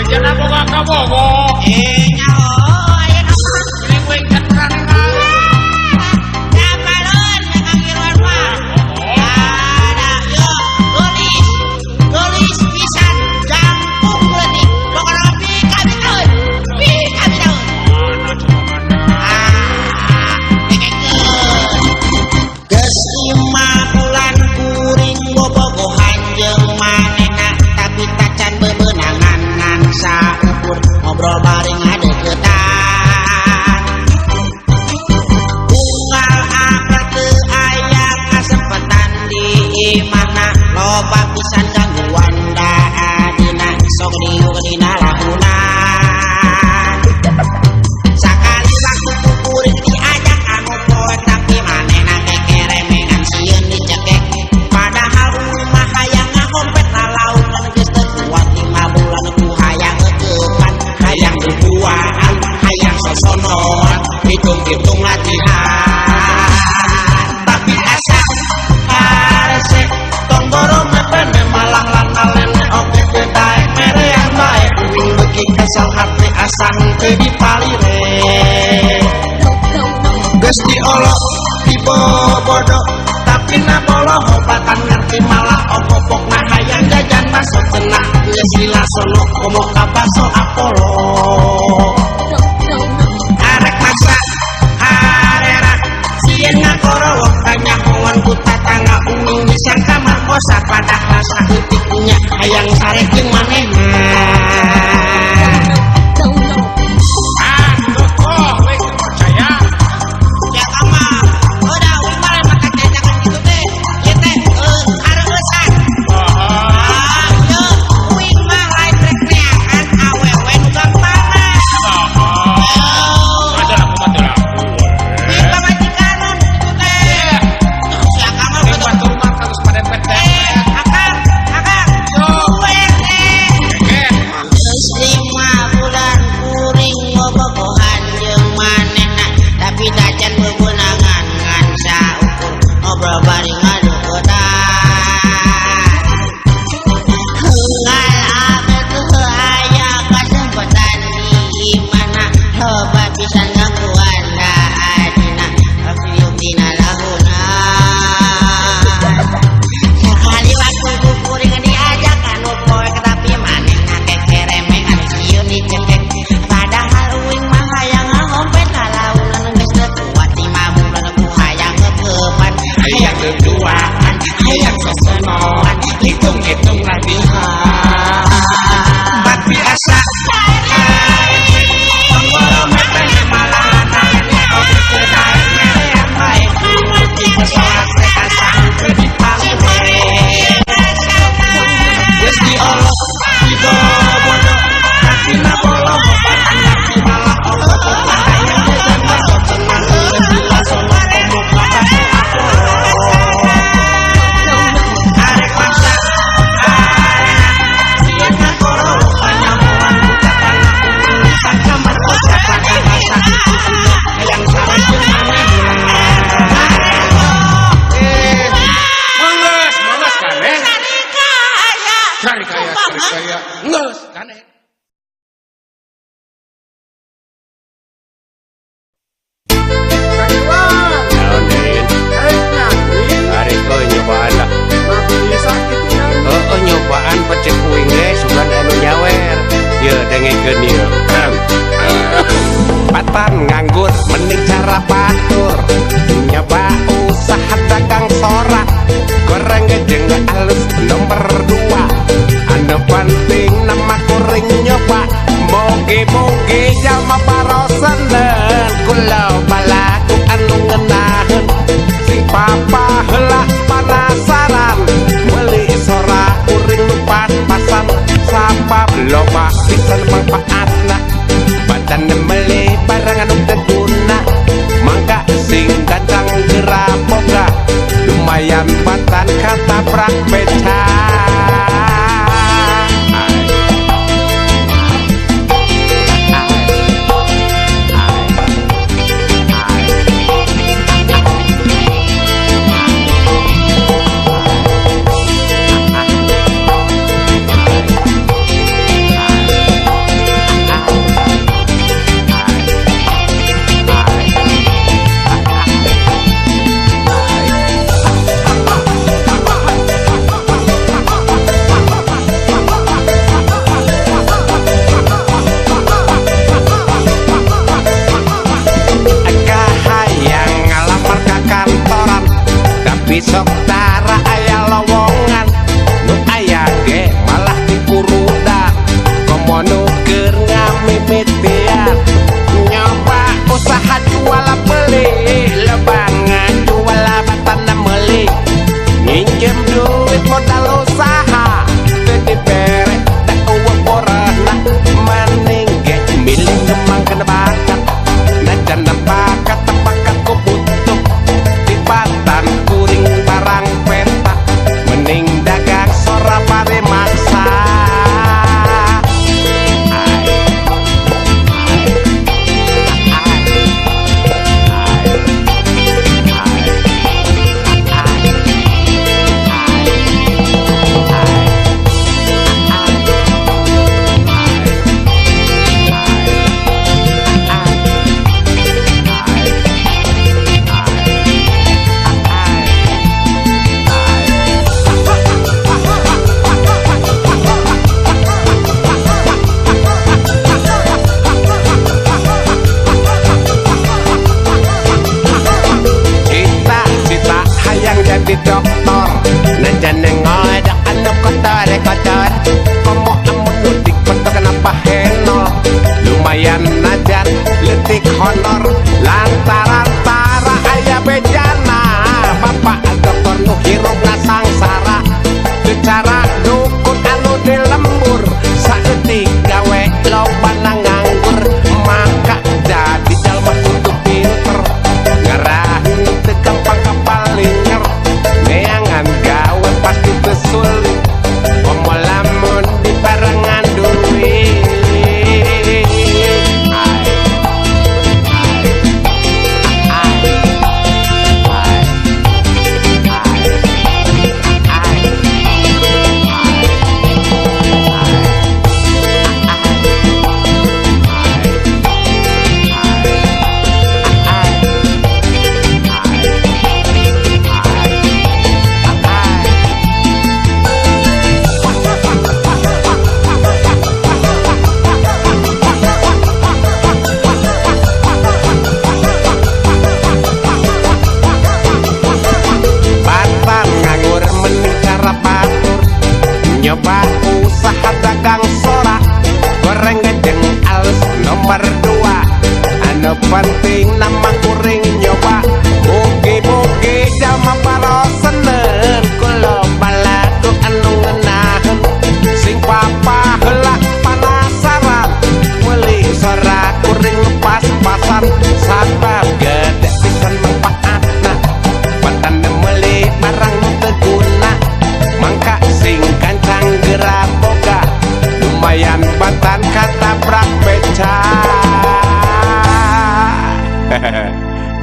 jangan boga kabogo. Nyaho, aya naon? Leweng kan berani kan. Kapalan ya Kang Irwan mah. Ada yo gelis pisan jangkung leutik. Pokona pi kami daun. Pi kami daun. Mana coba mana. Geus 5 bulan kuring bobogohan jeung manehna tapi tacan bebeunangan ngan saukur ngobrol bareng ngadeukeutan. Unggal apel teu aya kasempetan di imana loba pisan gangguan da adina sok diuk dina lahunan. Sakali waktu kuring diajak anu poe tapi manehna kekeremengan sieun dicekek. Padahal mah hayang ngahompet lalaun dan geus teu kuat 5 bulan ku hayang ngeukepan hayang berduaan hayang sosonoan hitung-hitung latihan. Tapi asa parese tong boro mepene malah lanalene oke teu daek merean bae kuring beuki kesal hati asa teu dipalire. Geus diolok dibobodo tapi naboloh obatan ngerti malah opopok nah hayang jajan baso cenah geus dilasono komo ka baso Apollo. Arek maksa arera sieun ngakorolok tanya hoan ku tatangga uning bisa kamar kosa padahal saeutiknya hayang sare jeung manehna. Hitung-hitung latihan. Tapi asa pemboro mepene malah lanalene oke teu daek merean bae beuki kesal hati asa teu dipalire. Geus diolok dibobodo tapi naboloh obatan ngerti malah opopok nah hayang jajan baso cenah geus dilasono komo ka baso Apollo. Arek maksa arena sieun ngakorolok tanya hoan ku tatangga uning bisa kamar kosa padahal saeutiknya hayang sare jeung manehna. Manggas kaneh. Cari kaya. Ngeus kaneh. Nyobaan lah. Nyobaan pecek kuing ge sugan anu nyawer. Ye dengekeun ye. Patan nganggur mending cara batur. Nyoba usaha dagang sorak. Goreng jeung alus nomor 2. Anu penting nama kuring nyoba. Moge-moge jalma parosen dan kula balaku anu ngeunaheun. Sing papa heula penasaran beli sora kuring lupa pasan sabab loba pisan manfaat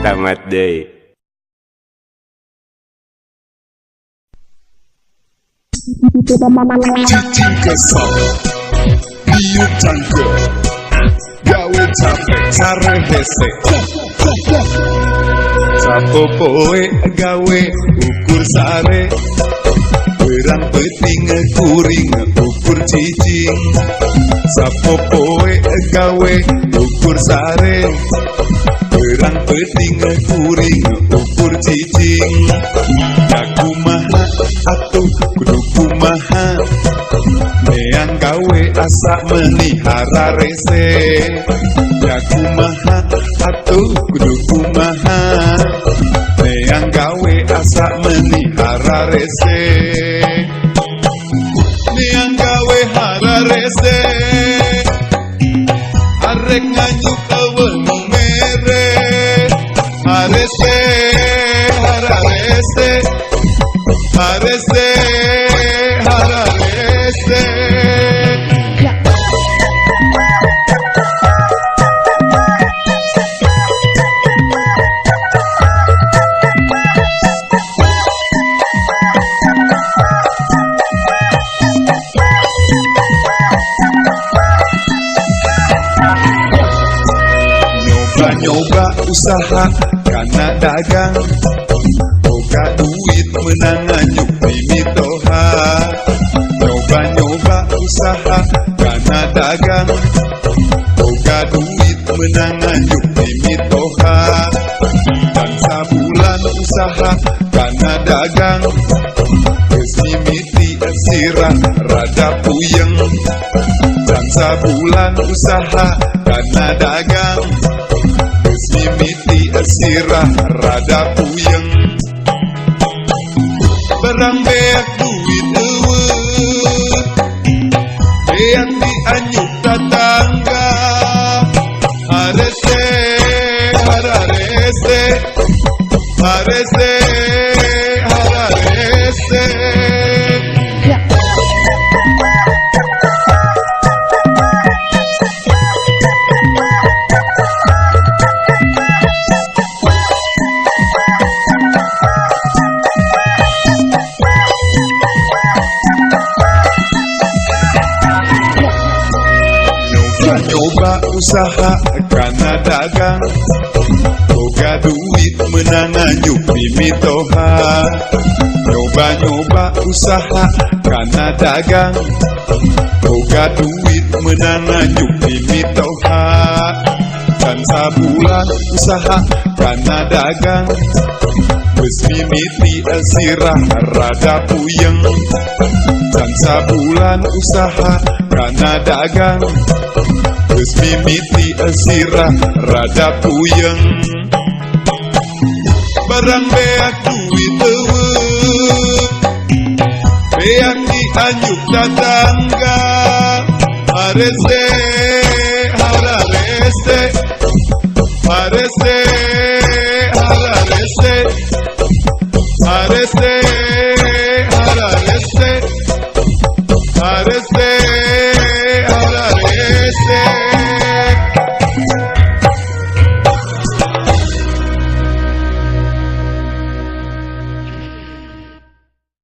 tamat deui. Cicing kesal, biut cangkel, gawe capek, care hese. Sapopoe gawe ukur sare, berang peting kuring ukur cicing. Sapopoe gawe ukur sare, berang peting kuring ukur cicing. Ya kumaha atuh kudu kumaha, neang gawe asa melihara rese. Ya kumaha atuh kudu kumaha, neang gawe asa melihara rese. Neang gawe hara rese, arek nganyuk eueuh mere. Harese hara rese, harese hara rese. Nyoba usaha karena dagang, boga duit menang anyuk mimitoha. Nyoba usaha karena dagang, boga duit menang anyuk mimitoha. Dan sabulan usaha karena dagang, geus mimiti sirah rada puyeng. Dan sabulan usaha karena dagang, mimiti sirah rada puyeng. Barang beak duit eueuh, beak dianyuk tatangga. Harese hararese, harese hararese. Nyoba usaha karena dagang, boga duit menang anyuk mimitoha. Nyoba usaha karena dagang, boga duit menang anyuk mimitoha. Dan sabulan usaha karena dagang, geus mimiti sirah rada puyeng. Dan sabulan usaha karena dagang, geus mimiti sirah rada puyeng. Barang beak duit eueuh, beak dianyuk tatangga. Harese hararese, harese